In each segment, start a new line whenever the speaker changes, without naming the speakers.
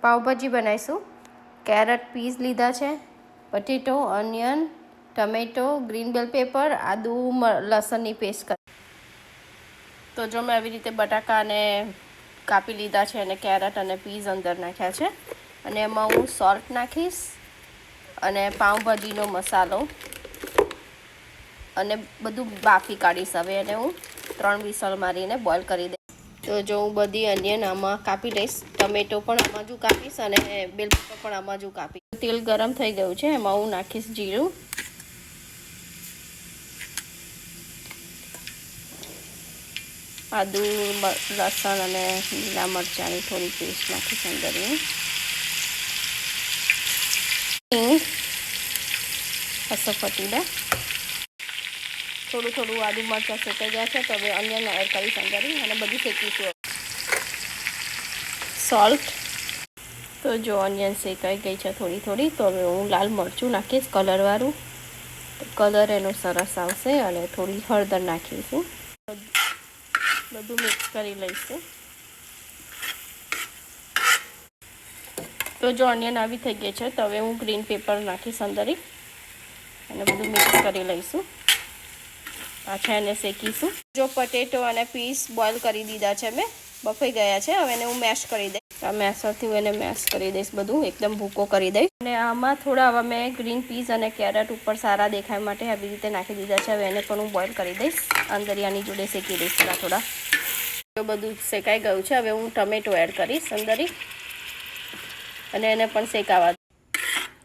પાવભાજી બનાવીશું. Caret piece લીધા છે, પટેટો, ઓનિયન, ટમેટો, ગ્રીન બેલ પેપર, આદુ લસણની પેસ્ટ કરી. તો જો મેં આવી રીતે બટાકાને કાપી લીધા છે અને કેરેટ અને પીસ અંદર નાખ્યા છે અને એમાં હું સોલ્ટ નાખીશ અને પાવભાજીનો મસાલો અને બધું બાફી કાઢીશ. હવે એને હું 3 વિસલ મારીને બોઇલ કરી દઈશ. તો જો હું બધી ઓનિયન આમાં કાપી લઈશ, ટમેટો પણ આમાં જ કાપીશ અને બેલ પેપર પણ આમાં જ કાપીશ. તેલ ગરમ થઈ ગયું છે, એમાં હું નાખીશ જીરું, આદુ લસણ અને લીલા મરચાંની થોડી પેસ્ટ નાખીશ અંદર. અસફટીડા થોડું આદુ મરચાં શેકાઈ ગયા છે તો હવે ઓનિયન એડ કરીશ અંદર અને બધું શેકીશું. સોલ્ટ. તો જો ઓનિયન શેકાઈ ગઈ છે થોડી તો હવે હું લાલ મરચું નાખીશ કલરવાળું, કલર એનો સરસ આવશે. અને થોડી હળદર નાખીશું. બધું મિક્સ કરી લઈશું. તો જો ઓનિયન આવી થઈ ગઈ છે તો હવે હું ગ્રીન પેપર નાખીશ અંદર અને બધું મિક્સ કરી લઈશું. પાછા એને શેકીશું. જો પટેટો અને પીસ બોઇલ કરી દીધા છે, મેં બફાઈ ગયા છે. હવે એને હું મેશ કરી દઈશ. આ મેશરથી હું એને મેશ કરી દઈશ, બધું એકદમ ભૂકો કરી દઈશ. અને આમાં થોડા હવે મેં ગ્રીન પીસ અને કેરેટ ઉપર સારા દેખાય માટે આવી રીતે નાખી દીધા છે. હવે એને પણ હું બોઇલ કરી દઈશ, અંદર આની જોડે શેકી દઈશ થોડા. તો બધું શેકાઈ ગયું છે. હવે હું ટમેટો એડ કરીશ અંદર અને એને પણ શેકાવા.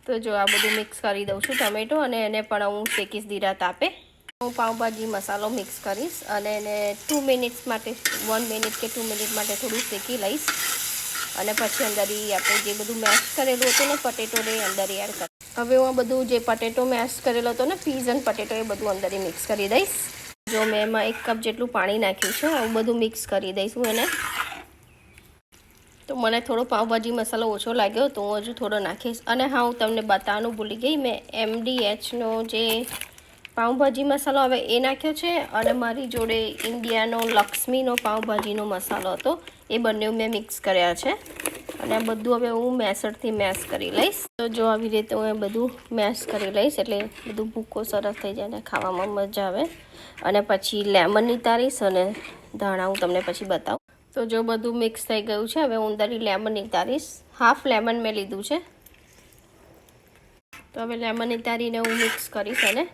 તો જો આ બધું મિક્સ કરી દઉં છું ટમેટો અને એને પણ હું શેકીશ ધીરા તાપે. હું પાવભાજી મસાલો મિક્સ કરીશ અને એને 2 મિનિટ્સ માટે 1 મિનિટ કે 2 મિનિટ માટે થોડું શેકી લઈશ અને પછી અંદર આપણે જે બધું મેશ કરેલું હતું ને પટેટોને અંદર એડ કરીશ. હવે હું બધું જે પટેટો મેશ કરેલો હતો ને પીઝ અને પટેટો એ બધું અંદર મિક્સ કરી દઈશ. જો મેં એમાં 1 કપ જેટલું પાણી નાખ્યું છે, હું બધું મિક્સ કરી દઈશું એને. તો મને થોડો પાવભાજી મસાલો ઓછો લાગ્યો તો હું હજુ થોડો નાખીશ. અને હા, હું તમને બતાવવાનું ભૂલી ગઈ, મેં MDHનો જે પાવભાજી મસાલો હવે એ નાખ્યો છે અને મારી જોડે ઇન્ડિયાનો લક્ષ્મીનો પાવભાજીનો મસાલો હતો, એ બંને મેં મિક્સ કર્યા છે. અને આ બધું હવે હું મેસરથી મેશ કરી લઈશ. તો જો આવી રીતે હું બધું મેશ કરી લઈશ એટલે બધું ભૂકો સરસ થઈ જાય ને ખાવામાં મજા આવે. અને પછી લેમન નીતારીશ અને ધાણા હું તમને પછી બતાવું. તો જો બધું મિક્સ થઈ ગયું છે, હવે હું અંદર લેમન નીતારીશ. હાફ લેમન મેં લીધું છે. તો હવે લેમન નીતારીને હું મિક્સ કરીશ. અને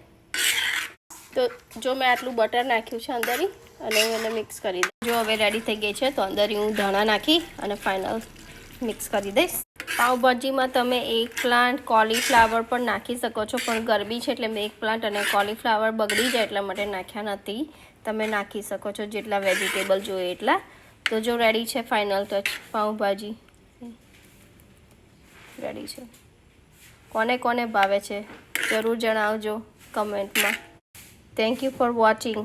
તો જો મેં આટલું બટર નાખ્યું છે અંદર અને હું એને મિક્સ કરી દઈશ. જો હવે રેડી થઈ ગઈ છે તો અંદર હું ધાણા નાખી અને ફાઇનલ મિક્સ કરી દઈશ. પાવભાજીમાં તમે એગપ્લાન્ટ, કોલીફ્લાવર પણ નાખી શકો છો, પણ ગરમી છે એટલે મેં એગપ્લાન્ટ અને કોલીફ્લાવર બગડી જાય એટલા માટે નાખ્યા નથી. તમે નાખી શકો છો જેટલા વેજીટેબલ જોઈએ એટલા. તો જો રેડી છે ફાઇનલ ટચ, પાવભાજી રેડી છે. કોને ભાવે છે જરૂર જણાવજો કમેન્ટમાં. Thank you for watching.